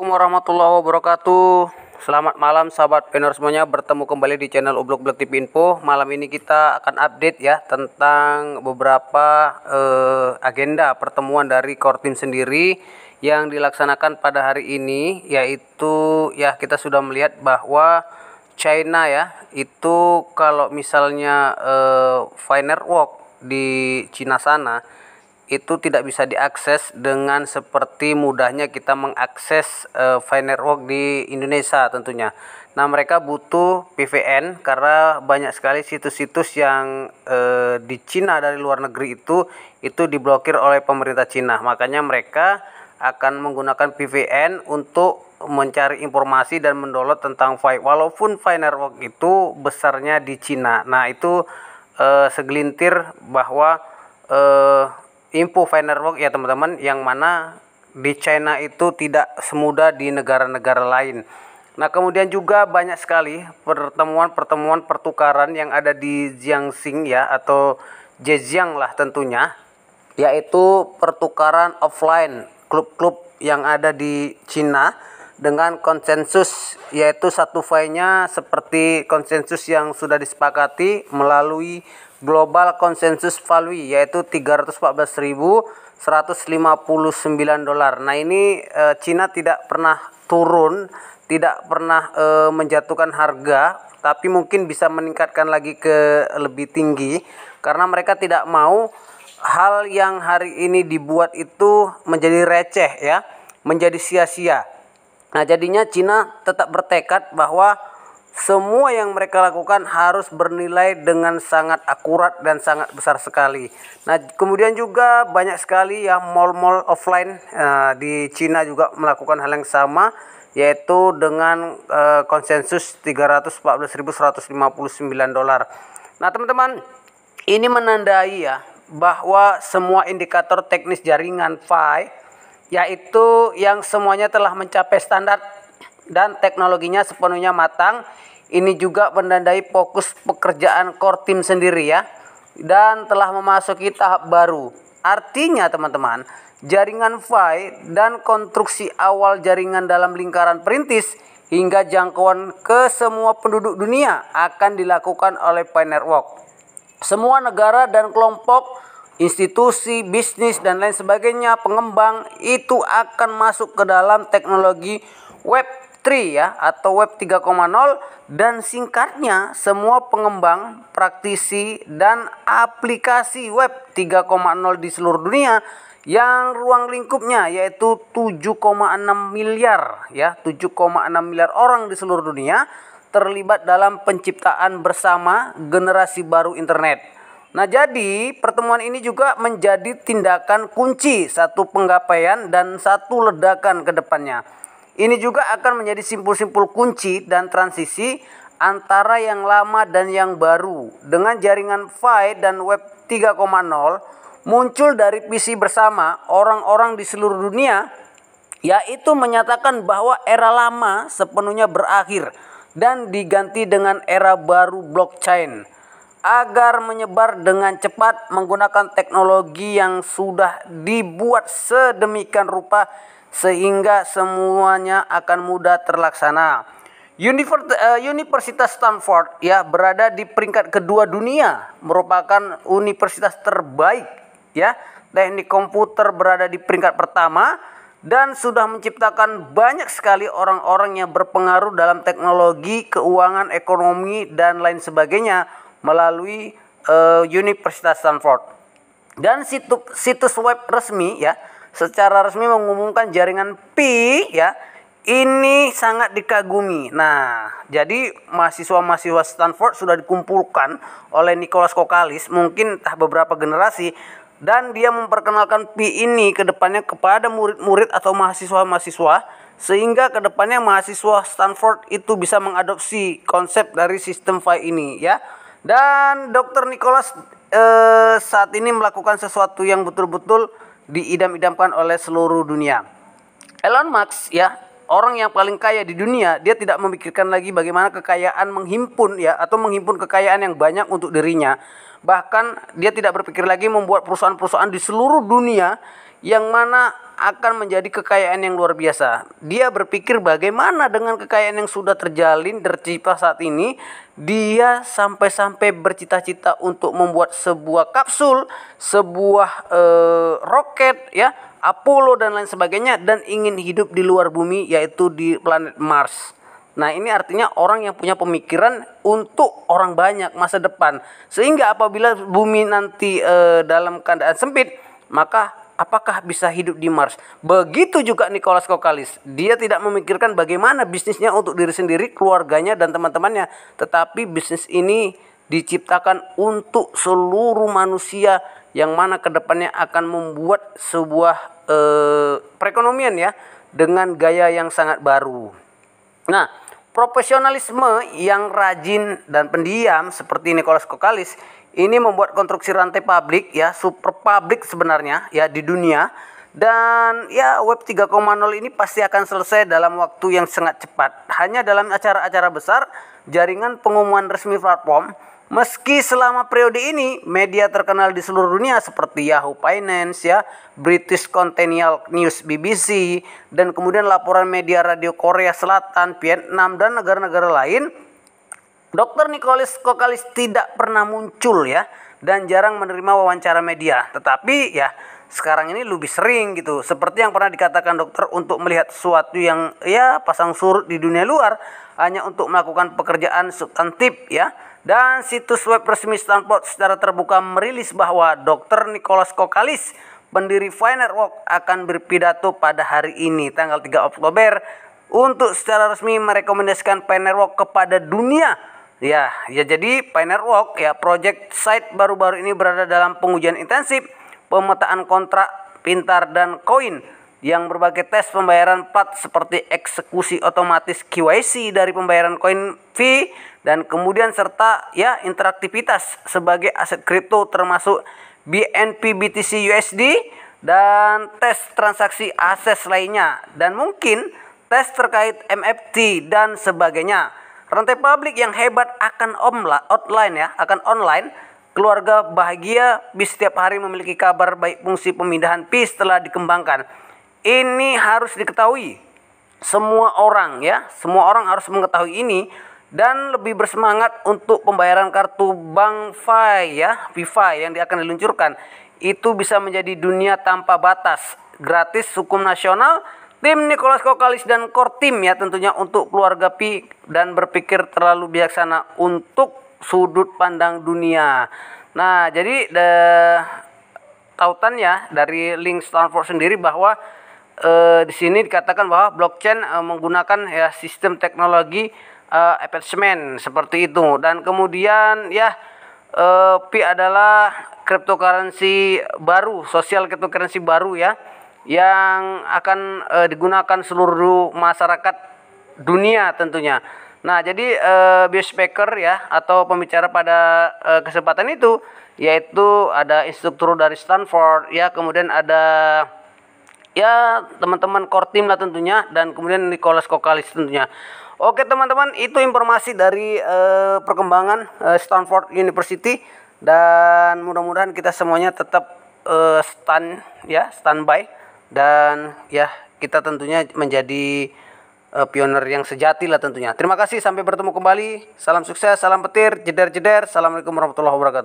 Assalamualaikum warahmatullahi wabarakatuh. Selamat malam sahabat pendengar semuanya, bertemu kembali di channel Ublok TV Info. Malam ini kita akan update ya tentang beberapa agenda pertemuan dari core team sendiri yang dilaksanakan pada hari ini, yaitu ya kita sudah melihat bahwa China ya itu kalau misalnya firework di Cina sana itu tidak bisa diakses dengan seperti mudahnya kita mengakses firework di Indonesia tentunya. Nah, mereka butuh PVN karena banyak sekali situs-situs yang di Cina dari luar negeri itu diblokir oleh pemerintah Cina. Makanya mereka akan menggunakan PVN untuk mencari informasi dan mendownload tentang walaupun firework itu besarnya di Cina. Nah, itu segelintir bahwa info firework ya teman-teman, yang mana di China itu tidak semudah di negara-negara lain. Nah, kemudian juga banyak sekali pertemuan pertukaran yang ada di Jiangxing ya, atau Zhejiang lah tentunya, yaitu pertukaran offline klub-klub yang ada di Cina dengan konsensus, yaitu satu filenya seperti konsensus yang sudah disepakati melalui Global Consensus Value, yaitu $314.159. Nah, ini Cina tidak pernah turun, tidak pernah menjatuhkan harga, tapi mungkin bisa meningkatkan lagi ke lebih tinggi karena mereka tidak mau hal yang hari ini dibuat itu menjadi receh ya, menjadi sia-sia. Nah, jadinya Cina tetap bertekad bahwa semua yang mereka lakukan harus bernilai dengan sangat akurat dan sangat besar sekali. Nah, kemudian juga banyak sekali ya mall-mall offline di Cina juga melakukan hal yang sama, yaitu dengan konsensus $314.159. Nah, teman-teman, ini menandai ya bahwa semua indikator teknis jaringan Wi-Fi, yaitu yang semuanya telah mencapai standar dan teknologinya sepenuhnya matang. Ini juga menandai fokus pekerjaan core team sendiri ya, dan telah memasuki tahap baru. Artinya teman-teman, jaringan Wi-Fi dan konstruksi awal jaringan dalam lingkaran perintis hingga jangkauan ke semua penduduk dunia akan dilakukan oleh firework. Semua negara dan kelompok, institusi, bisnis, dan lain sebagainya, pengembang itu akan masuk ke dalam teknologi Web3 ya, atau Web 3.0, dan singkatnya semua pengembang, praktisi, dan aplikasi Web 3.0 di seluruh dunia yang ruang lingkupnya yaitu 7,6 miliar ya, 7,6 miliar orang di seluruh dunia terlibat dalam penciptaan bersama generasi baru internet. Nah, jadi pertemuan ini juga menjadi tindakan kunci, satu penggapaian dan satu ledakan ke depannya. Ini juga akan menjadi simpul-simpul kunci dan transisi antara yang lama dan yang baru. Dengan jaringan Wi-Fi dan Web 3.0 muncul dari visi bersama orang-orang di seluruh dunia, yaitu menyatakan bahwa era lama sepenuhnya berakhir dan diganti dengan era baru blockchain, agar menyebar dengan cepat menggunakan teknologi yang sudah dibuat sedemikian rupa sehingga semuanya akan mudah terlaksana. Universitas Stanford ya berada di peringkat kedua dunia, merupakan universitas terbaik ya. Teknik komputer berada di peringkat pertama dan sudah menciptakan banyak sekali orang-orang yang berpengaruh dalam teknologi, keuangan, ekonomi, dan lain sebagainya melalui Universitas Stanford. Dan situs web resmi ya secara resmi mengumumkan jaringan Pi ya ini sangat dikagumi. Nah, jadi mahasiswa-mahasiswa Stanford sudah dikumpulkan oleh Nicholas Kokalis, mungkin entah beberapa generasi, dan dia memperkenalkan Pi ini ke depannya kepada murid-murid atau mahasiswa-mahasiswa, sehingga ke depannya mahasiswa Stanford itu bisa mengadopsi konsep dari sistem Pi ini ya. Dan Dr. Nicholas saat ini melakukan sesuatu yang betul-betul diidam-idamkan oleh seluruh dunia. Elon Musk ya, orang yang paling kaya di dunia, dia tidak memikirkan lagi bagaimana kekayaan menghimpun ya, atau menghimpun kekayaan yang banyak untuk dirinya. Bahkan dia tidak berpikir lagi membuat perusahaan-perusahaan di seluruh dunia yang mana akan menjadi kekayaan yang luar biasa. Dia berpikir bagaimana dengan kekayaan yang sudah terjalin tercipta saat ini, dia sampai-sampai bercita-cita untuk membuat sebuah kapsul, sebuah roket ya, Apollo dan lain sebagainya, dan ingin hidup di luar bumi, yaitu di planet Mars. Nah, ini artinya orang yang punya pemikiran untuk orang banyak masa depan. Sehingga apabila bumi nanti dalam keadaan sempit, maka apakah bisa hidup di Mars? Begitu juga Nicholas Kokkalis. Dia tidak memikirkan bagaimana bisnisnya untuk diri sendiri, keluarganya, dan teman-temannya. Tetapi bisnis ini diciptakan untuk seluruh manusia, yang mana kedepannya akan membuat sebuah perekonomian ya, dengan gaya yang sangat baru. Nah, profesionalisme yang rajin dan pendiam seperti Nicholas Kokkalis ini membuat konstruksi rantai publik ya, super publik sebenarnya ya di dunia. Dan ya, Web 3.0 ini pasti akan selesai dalam waktu yang sangat cepat. Hanya dalam acara-acara besar, jaringan pengumuman resmi platform. Meski selama periode ini media terkenal di seluruh dunia seperti Yahoo Finance ya, British Continental News BBC, dan kemudian laporan media radio Korea Selatan, Vietnam, dan negara-negara lain, Dr. Nicholas Kokkalis tidak pernah muncul ya, dan jarang menerima wawancara media. Tetapi ya, sekarang ini lebih sering gitu. Seperti yang pernah dikatakan dokter, untuk melihat sesuatu yang ya pasang surut di dunia luar, hanya untuk melakukan pekerjaan substantif ya. Dan situs web resmi Stanford secara terbuka merilis bahwa Dr. Nicholas Kokkalis, pendiri Pi Network, akan berpidato pada hari ini tanggal 3 Oktober untuk secara resmi merekomendasikan Pi Network kepada dunia. Ya jadi Pi Network ya, project site baru-baru ini berada dalam pengujian intensif, pemetaan kontrak pintar dan koin yang berbagai tes pembayaran plat seperti eksekusi otomatis KYC dari pembayaran koin fee, dan kemudian serta ya interaktivitas sebagai aset kripto termasuk BNB BTC USD, dan tes transaksi aset lainnya, dan mungkin tes terkait MFT dan sebagainya. Rantai publik yang hebat akan online. Keluarga bahagia bis setiap hari memiliki kabar baik fungsi pemindahan pi setelah dikembangkan. Ini harus diketahui semua orang ya, semua orang harus mengetahui ini dan lebih bersemangat untuk pembayaran kartu bank Pi ya, Pi yang akan diluncurkan. Itu bisa menjadi dunia tanpa batas, gratis, hukum nasional. Tim Nicholas Kokkalis dan core tim ya tentunya untuk keluarga Pi, dan berpikir terlalu bijaksana untuk sudut pandang dunia. Nah, jadi tautannya dari link Stanford sendiri bahwa di sini dikatakan bahwa blockchain menggunakan ya sistem teknologi attachment seperti itu, dan kemudian ya Pi adalah cryptocurrency baru, social cryptocurrency baru ya, yang akan digunakan seluruh masyarakat dunia tentunya. Nah, jadi speaker ya atau pembicara pada kesempatan itu yaitu ada instruktur dari Stanford ya, kemudian ada ya teman-teman core team lah tentunya, dan kemudian Nicholas Kokkalis tentunya. Oke teman-teman, itu informasi dari perkembangan Stanford University, dan mudah-mudahan kita semuanya tetap standby, dan ya kita tentunya menjadi pionir yang sejati lah tentunya. Terima kasih, sampai bertemu kembali. Salam sukses, salam petir, jeder-jeder. Assalamualaikum warahmatullahi wabarakatuh.